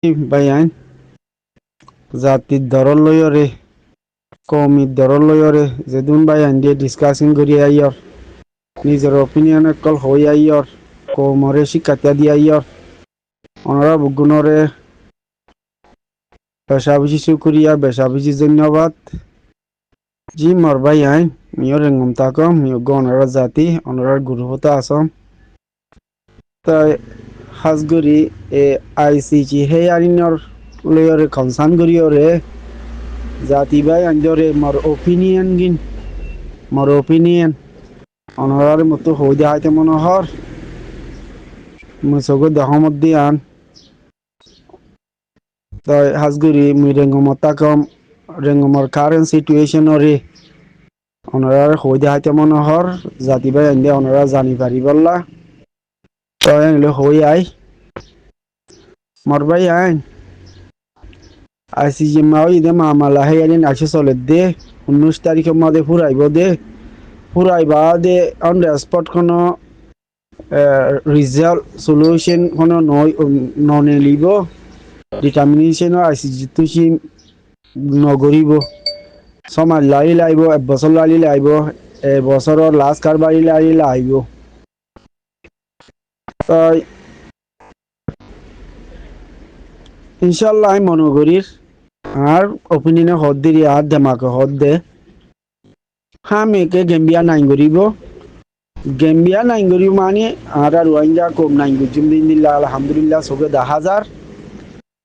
Bayan জাতির দরর লয়রে কৌমির দরর লয়রে যেদুন বায়ান দিয়ে discussion করি আইয়র নিজের অপিনিয়ন কল হই আইয়র কৌমরে শিক্ষাতা দিয়ে আইয়র অনরা বুগুনরে বেশা বেশি শুক্রিয়া বেশা বেশি ধন্যবাদ জি মর বায়ান মিও রেঙ্গম তাকম মিও গনরা জাতি অনরার গুরুহতা আসম তাই হাজগুড়ি এ আইসিজি হে আরিনর লয়রে কনসার্ন করিয়রে জাতি ভাই আঞ্জরে মোর ওপিনিয়ন অনরার মতো হই দেখাইতে মনোহর মুসগো দহমত দিয়ান তাই হাজগুড়ি মুই রেঙ্গমতা কম রেঙ্গমর কারেন্ট সিচুয়েশন রে অনরার হই দেখাইতে মনোহর জাতি ভাই আঞ্জে অনরা জানি পারি বললা তাই আনলে হই আই মর ভাই আইন আইসিজি মাও ইদে মামালা হে আইন আইসে চলে দে 19 তারিখের মধ্যে ফুরাইব দে ফুরাইবা দে অন স্পট কোনো রিজাল্ট সলিউশন কোনো ননে লিব ডিটারমিনেশন আইসিজি তুসি নগরিব সমাজ লালি লাইব এক বছর লালি লাইব এবছৰৰ লাষ্ট কারবারি লালি লাইব তাই ইনশাল্লাহ আমি মনে করির আর অপিনিয়নে হদ দিরি আর দেমাকে হদ দে হামেকে গেম্বিয়া নাইন করিব গেম্বিয়া নাইন করিব মানে আর রোহিঙ্গা কম নাইন করছিম দিল্লা আলহামদুলিল্লাহ সবে 10,000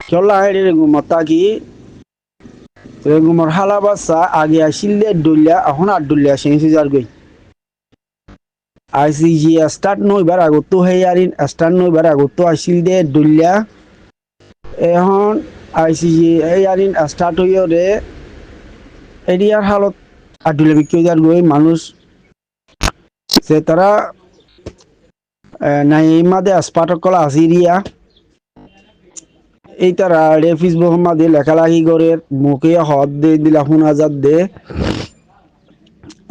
চল্লা হেরে রেগুমতা কি রেগুমর হালা বাচ্চা আগে আসিল দে ডুল্লা এখন আর ডুল্লা সেন্সি যার গই আইসিজি স্টার্ট নইবার আগত হেয়ারিন স্টার্ট নইবার আগত আসিল দে ডুল্লা এখন আইসিজি হেয়ারিন স্টার্ট হইও রে এরিয়ার হালত আর ডুল্লা বিক্রি যার গই মানুষ সে তারা নাইমাদে আসপাটকল আসিরিয়া এই তারা ফেসবুক মাদে লেখালেখি করে মুখে হদ দে দিলা 1,000 দে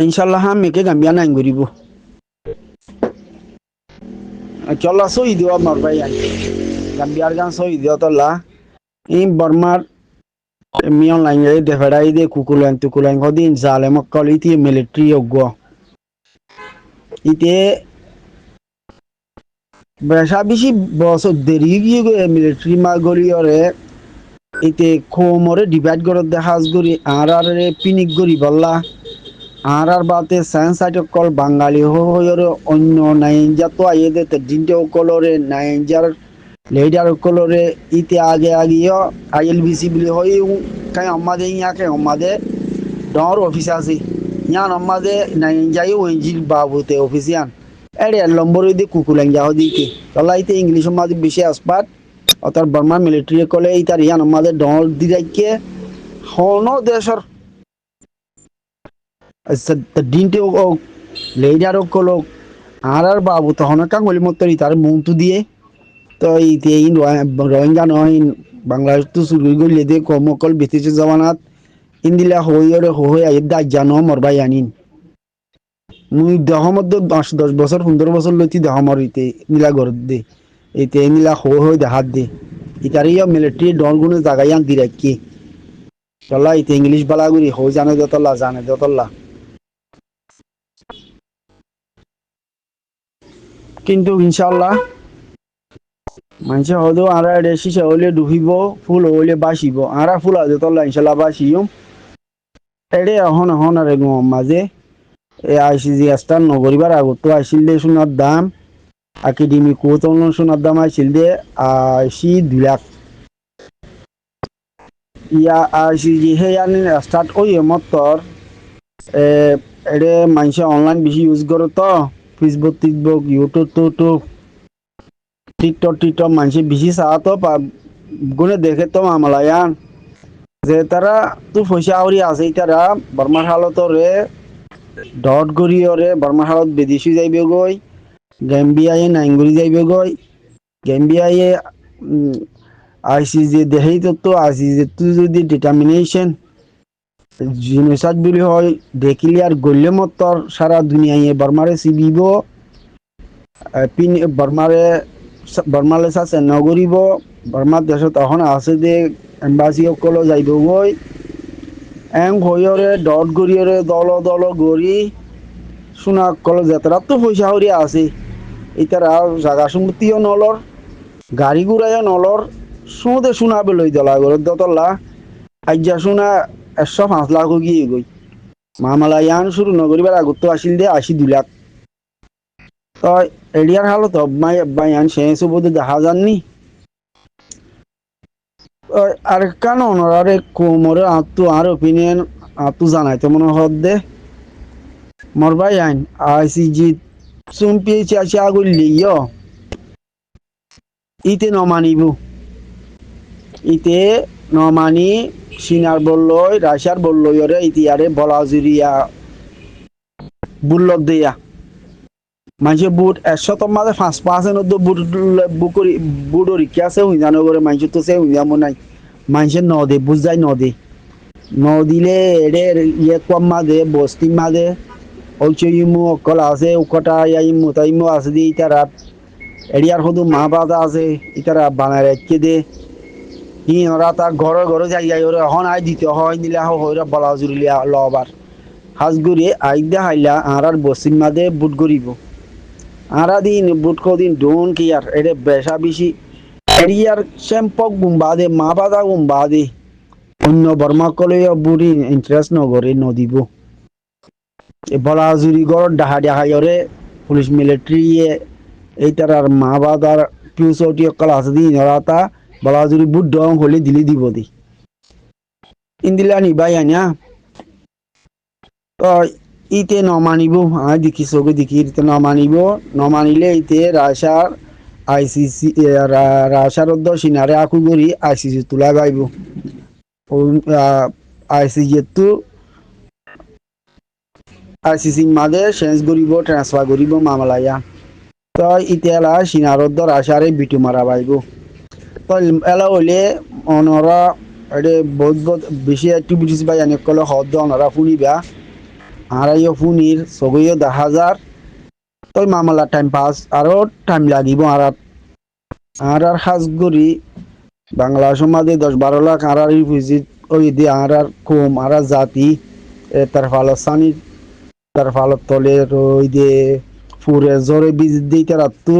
ইনশাল্লাহ মেকে গাম্বিয়া নাইন করিব চল্লা সই দিও আমার ভাই গাম্বিয়ার গান সই দিও তল্লা ই বর্মার মিয়ন লাইন দে ফেড়াই দে তুকুলাইন হদিন জালে মক্কল ইতি মিলিটারি অগ্য ইতে বেশা বেশি বছর দেরি গিয়ে মিলিটারি মাগরিয়রে ইতে খোমরে ডিভাইড করে দেখাজ করি আর পিনিক করি বললা আর বাতে সায়েন্স সাইট কল বাঙালি হয়ে অন্য নাইনজা তো আইয়ে দে দিনটে কলরে নাইনজার লেডার কলরে ইতে আগে আগিও আইএলবিসি বলে হই কাই আমাদের ইয়াকে আমাদের ডর অফিস আছে ইয়ান আমাদের নাইনজাই ওইজিল বাবুতে অফিসিয়ান এড়ে নম্বর দিয়ে কুকুলাইন যাও দিকে তলাইতে ইংলিশ মাঝে বেশি আসপাত অর্থাৎ বর্মা মিলিটারি কলে ইতার ইয়ান আমাদের ডর দিকে হন দেশর দিনটে লেডারও কলো আর বাবু তখন কাঙ্গলি মতরি তার মৌতু দিয়ে তো এই রোহিঙ্গা নয় বাংলাদেশ তো শুরু করলে দে কমকল ব্রিটিশ জমানাত ইন্দিলা হইরে হই আই দা জানো মরবাই আনিন মুই দেহমত 10 বছর 15 বছর লইতি দেহমর ইতে নীলা ঘর দে ইতে নীলা হই দেহাত দে ইতারিয়া মিলিটারি ডন গুনে জাগাইয়ান দি রাখি চলা ইতে ইংলিশ বালাগুড়ি হই জানে যতলা কিন্তু ইনশাল্লাহ মানুষে হয়তো আর শিশা হইলে ডুবিব ফুল হইলে বাসিব আর ফুল আছে তল্লা ইনশাল্লাহ বাসিম এড়ে এখন আর মাঝে এই আইসিজি স্টার নগরিবার আগত আইসিল দে সোনার দাম একাডেমি কোতন সোনার দাম আইসিল দে 2 লাখ ইয়া আইসিজি হে আনি স্টার্ট ওই মতর এড়ে মানুষে অনলাইন বেশি ইউজ করে তো ফেসবুক ইউটিউব টিকটক মানুষে বেশি চাওয়া তো গুনে দেখে তো মামলায়ান যে তারা তো পয়সা আউরি আছে তারা বর্মার হালত রে ডট গড়িয়রে বর্মার হালত বিদেশি যাইবে গই গ্যাম্বিয়ায় নাইঙ্গুরি যাইবে গই গ্যাম্বিয়ায় আইসিজি দেহেই তো আইসিজি তুই যদি ডিটারমিনেশন জিনিসাত বুলি হয় দেখিলি আর গল্লে মতর সারা দুনিয়ায় বর্মারে সিবিব পিন বর্মারে বর্মালে চাচে নগরিব বর্মার দেশত এখন আছে দে এম্বাসি সকলো যাইব গৈ এং হইরে ডট গড়িয়রে দল দল গড়ি সোনা কল যাত্রাত তো পয়সা হরিয়া আছে ইতার আর জাগা সম্পত্তিও নলর গাড়ি ঘুরাইও নলর সুদে সোনা বেলই দলা গড় দতলা আজ্জা সোনা 105 লাখ গিয়ে গই মামালা ইয়ান শুরু নগরিবার আগত আসিল দে 82 লাখ তো এরিয়ার হালত বাইয়ান শেষ বোধ দেখা যাননি আর কেন ওনারে কোমরে আত্মু আর ওপিনিয়ন আত্মু জানাইতে মনে হদ দে মোর ভাই আইন আইসিজি চুম্পি চাচা গুলিও ইতে নমানিব ইতে নমানি সিনার বললই রাশিয়ার বললইরে ইতিয়ারে বলাজুরিয়া বুল্লত দিয়া মানুষের বুট 100 মাঝে 5% বুট বুকরি বুট রিক্কি আছে হুইজানো করে মানুষের তো সে হুইজামো নাই মানুষের নদে বুঝাই নদে নদিলে এর ইয়ে কম মাঝে বস্তি মাঝে ওইচো ইমু অকল আছে উকটা ইমু তাই ইমু আছে দি ইতারা এরিয়ার শুধু মা বাবা আছে ইতারা বানায় রেখে দে ওরা তার ঘরে ঘরে যাই যাই ওরা হন আই দিতে হয় নিলে হইরা বলা জুড়িলিয়া লবার হাজগুড়ি আইদা হাইলা আর বস্তির মাঝে বুট গরিব আরা দিন বুট কদিন ডোন কি আর এটা বেশা বেশি এরিয়ার শ্যাম্পক গুম্বা দে মা বাদা গুম্বা দে অন্য বর্মা কলে বুড়ি ইন্টারেস্ট নগরে নদিব বলা জুড়ি গড় ডাহা ডাহাইরে পুলিশ মিলিটারি এই তার আর মা বাদার পিউসটি অকল আছে দিন ওরা তা বলা জুড়ি বুট ডং হলে দিলি দিব দি ইন্দিলা নিবাই আনিয়া তো ইতে নমানিব আমি দেখি চোখে দেখি ইতে নমানিব নমানিলে ইতে রাশার আইসিসি রাশার সিনারে আকু করি আইসিসি তোলা গাইব আইসিসি তো আইসিসি মাঝে চেঞ্জ করিব ট্রান্সফার করিব মামলায়া তো ইতেলা সিনারদ্দ রাশারে বিটু মারা পাইব তো এলা হলে অনরা এটা বহুত বহুত বেশি অ্যাক্টিভিটিস বাই অনেক কলে হদ অনরা শুনিবা আড়াইও ফুনির ছগৈও 10,000 তই মামলা টাইম পাস আরো টাইম লাগিব আর সাজগরি বাংলা সমাজে 10-12 লাখ আর রিফিউজি ওই দিয়ে আর কম আর জাতি তার ফালো সানি তার ফালো তলে ওই দিয়ে ফুরে জোরে বীজ দিই তারা তো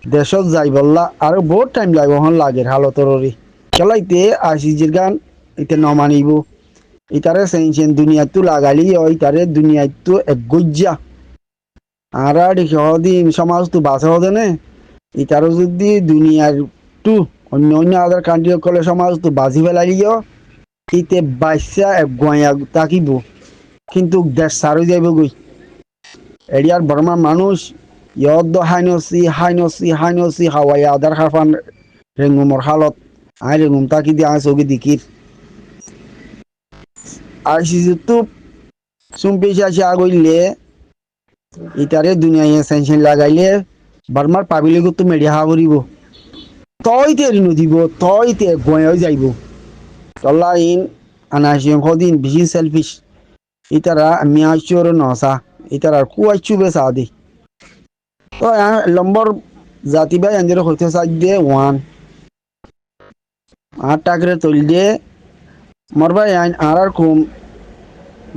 দেশত যাই বললা আর বহুত টাইম লাগবে হন লাগে হালতরি চলাইতে আইসিজির গান এতে নমানিব ইতারে সেনছেন দুনিয়াতো লাগালি ইতারে দুনিয়াতো এক গজ্জা আর দিন সমাজ তো বাঁচা হতে নে ইতারও যদি দুনিয়ার টু অন্য অন্য আদার কান্ট্রি কলে সমাজ তো বাজি ফেলাইলিও ইতে বাইসা এক গোয়া তাকিব কিন্তু দেশ সারই যাইব গই এরিয়ার বর্মার মানুষ ইয়দ হাইনসি হাইনসি হাইনসি হাওয়াই আদার খাফান রেঙ্গুমর হালত আই রেঙ্গুম তাকি দিয়ে আয় চৌকি দিকির আইসিসি তো চুম্পেশে আসে আগইলে ইতারে দুনিয়ায় সেনশন লাগাইলে বার্মার পাবিলে তো মেডিয়া হাবরিব তইতে ঋণ দিব তইতে গয়া যাইব তল্লা ইন আনাসিং দিন বেশি সেলফিশ ইতারা মিয়াচুর নসা ইতারা কুয়াচু বেসা দি তো নম্বর জাতি ভাই আঞ্জের হইতে চাই দে 1 8 টাকরে তৈল দিয়ে মরবাই আইন আর কম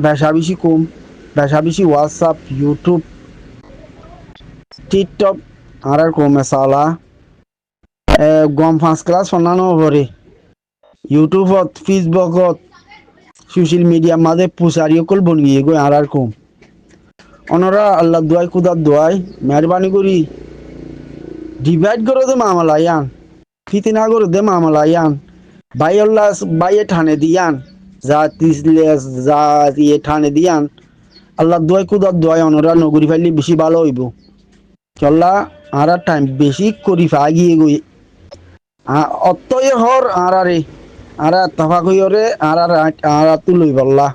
বেশা বেশি হোয়াটসঅ্যাপ ইউটিউব টিকটক আর কমে সালা গম 5 ক্লাস শোনানো করে ইউটিউবত ফেসবুকত সোশ্যাল মিডিয়া মাঝে পুষারি অকল বনিয়ে গই আর কম অনরা আল্লাহ দোয়াই খুদার দোয়াই মেহরবানি করি ডিভাইড করে দে মামলা ইয়ান ফিতিনা করে দে মামলা ইয়ান বাইল্লা বাইয়ে ঠানে দিয়ান যা তিসলে যা ইয়ে ঠানে দিয়ান আল্লাহ দোয়াই খুদার দোয়াই অনরা নগরী ফাইলি বেশি ভালো হইব চল্লা আর টাইম বেশি করি ফাগিয়ে গই অতয়ে হর আরে আর তফা কইরে আর তুলই বললা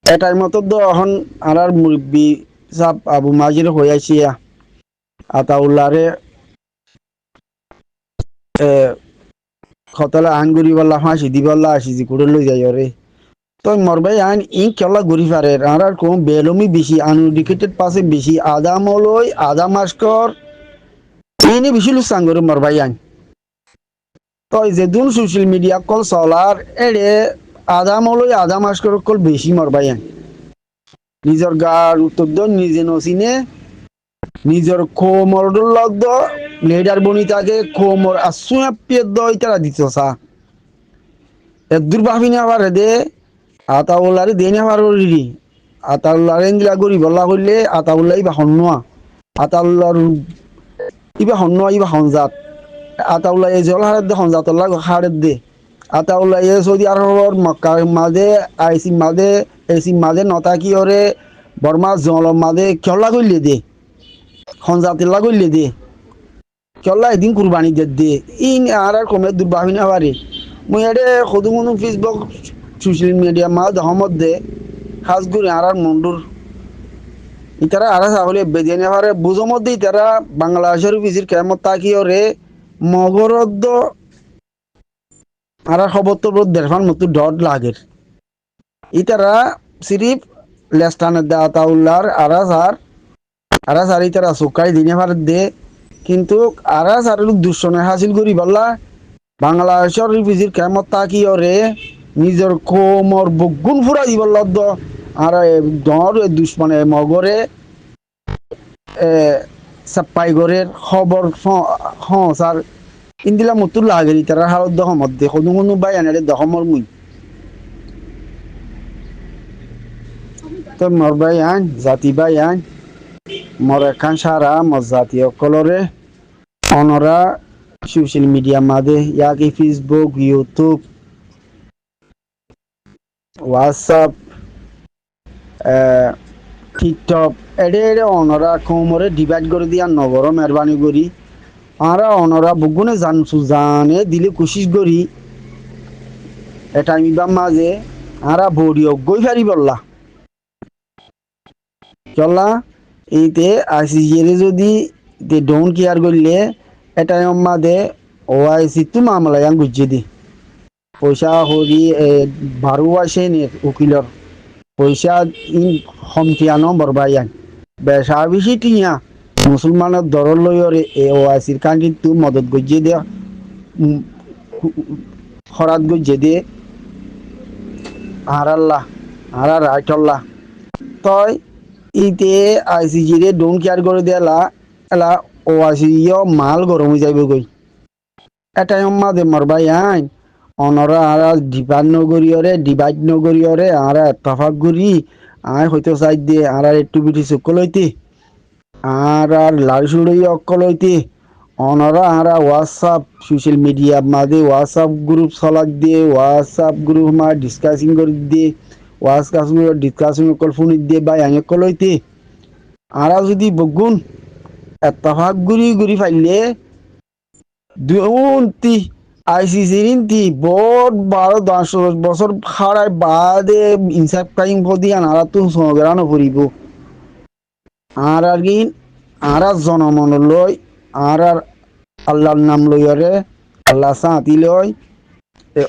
এটার মতো তো এখন আর মুরব্বী সাপ আবু মাজির হয়ে আইসিয়া আতাউল্লারে খতলা আন গুড়ি বললা ফাঁসি দি বললা আসি করে লই যাই রে তো মরবাই আন ই খেলা ঘুরি পারে আর কোন বেলমি বেশি আনএডুকেটেড পাশে বেশি আদা মলই আদা মাস্কর ini bisilu sangoro morbayan তো যেদুন সোশ্যাল মিডিয়া কল চলার এড়ে আধা মলই আধা মাস করে কল বেশি মরবাইন নিজের গার উত্তর দ নিজে নসিনে নিজের কোমরডুল লগ্দ লেডার বনিতাকে কোমর আসুয়া পেয়ে দই তারা দিত সা এদুর ভাবিনে আবার দে আতাউল্লারে দেনে আবার রি আতাউল্লারে ইংলা গরি বল্লা করলে আতাউল্লাহ ইবা হন্নোয়া আতাউল্লাহর ইবা হন্নোয়া ইবা হনজাত আতাউল্লাহ এই জল হারে দে হনজাতুল্লাহ হারে দে আতাউল্লাহ এই সৌদি আরবর মক্কা মাঝে আইসি মাঝে এসি মাঝে নতা কি ওরে বর্মা জল মাঝে খেলা করলে দে হনজাতুল্লাহ করলে দে খেলা এদিন কুরবানি দে ইন আর কমে দুর্বাহিনী না পারে মুই এডে সদু মনু ফেসবুক সোশ্যাল মিডিয়া মা দহমত দে খাস গুরি আর মন্ডুর ইতারা আর সাহলে বেজে নেভারে বুঝো মধ্যে ইতারা বাংলাদেশের বিজির কেমত তাকি ওরে মগরদ আর খবর তো দেড়ফান মতো ডট লাগের ইতারা সিরিফ লেস্টানের দে আতাউল্লার আরাস আর ইতারা সুকাই দিনে ভার দে কিন্তু আরাস আর দুঃসনে হাসিল করি বললা বাংলাদেশের বিজির কেমত তাকি ওরে নিজের কোমর বগুন ফুরা দিব লদ্দ আর ডর দুশ্মনে মগরে সাপ্পাই গরের খবর স্যার ইন্দিলা মতুর লাগেরি তারা হালত দহমত দে কোনো কোনো বাই আনে দহমর মুই তো মর বাই আন জাতি বাই আন মর এখান সারা মর জাতীয় কলরে অনরা সোশ্যাল মিডিয়া মাদে ইয়াকি ফেসবুক ইউটিউব হোয়াটসঅ্যাপ টিকটক এডে এডে অনরা কোমরে ডিভাইড করে দিয়া নগর মেহরবানি করি আর অনরা বুগুনে জানে দিলে কোশিশ করি এটা আমি বা মাঝে আর বড়িও গই ফারি বললা চললা এইতে আইসিজিরে যদি ডোন্ট কেয়ার করলে এটা মাঝে ওআইসি তো মামলা ইয়াং বুঝিয়ে দি পয়সা হরি বারো আসে নে উকিলর পয়সা ইন হমটিয়া নম্বর বাইয়ান বেসা বেশি টিয়া মুসলমানের দরর লয়রে এ ওআইসির কান কিন্তু মদত গজিয়ে দে খরাত গজিয়ে দে আর আল্লাহ আর রাইটল্লাহ তই ইতে আইসিজিরে ডোন্ট কেয়ার করে দেলা এলা ওআইসি মাল গরম হয়ে যাইব গই এটাই মাঝে মরবাই আইন অনরা আর ডিভাইড নগরীয়রে আর তফাক গুরি আর হয়তো চাই দিয়ে আর একটু বিটি চুক্ক লইতে আর লাড়ি সুড়ি অক্কল হইতে অনরা আর হোয়াটসঅ্যাপ সোশ্যাল মিডিয়া মাঝে হোয়াটসঅ্যাপ গ্রুপ চলাক দিয়ে হোয়াটসঅ্যাপ গ্রুপ মা ডিসকাসিং করে দিয়ে হোয়াটসঅ্যাপ ডিসকাসিং অকল ফোন দিয়ে বা অকল হইতে আর যদি বগুন তফাক গুরি ফাইলে দুটি আইসিসির ইন্তি বোর্ড 12-10 বছর খাড়ায় বাদে ইনসাফ ক্রাইম ফদি আনারা তো সংগ্রানো করিব আর কি আর জনমন লই আর আল্লাহর নাম লইরে আল্লাহ সাঁতি লই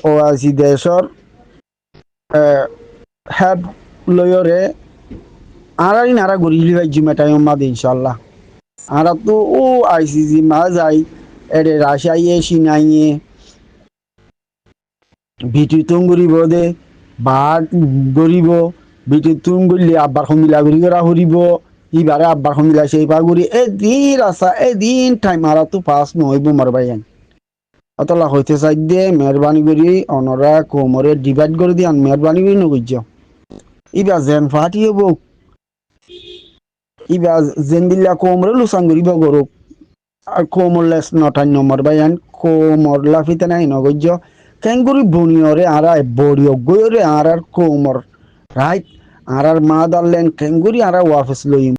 ওআইসি দেশর হেল্প লইরে আর নারা গরিলি ভাই জিমেটাই মাদ ইনশাল্লাহ আর তো ও আইসিসি মা যাই এরে রাশাইয়ে সিনাইয়ে বিটি তুম গরিব দে বাঘ গরিব বিটি তুম গরিলে আব্বার সমিলা গরি করা হরিব ইবারে আব্বার সমিলা সেই পা গরি এদিন রাস্তা এদিন টাইম আর তো পাস নহইব মারবাইন অতলা হইতে চাই দে মেহরবানি করি অনরা কোমরে ডিভাইড করে দিয়ান মেহরবানি করি নগজ্য ইবা যেন ফাটি হব ইবা যেন দিল্লা কোমরে লুসান করিব গরুক আর কোমর লেস নটাই নম্বর বাইন কোমর লাফিতে নাই নগজ্য কেঙ্গুরি বনিয়রে আর বড়িও গয়রে আর কোমর রাইট আর মা দারলেন কেঙ্গুরি আর ওয়াফেস লই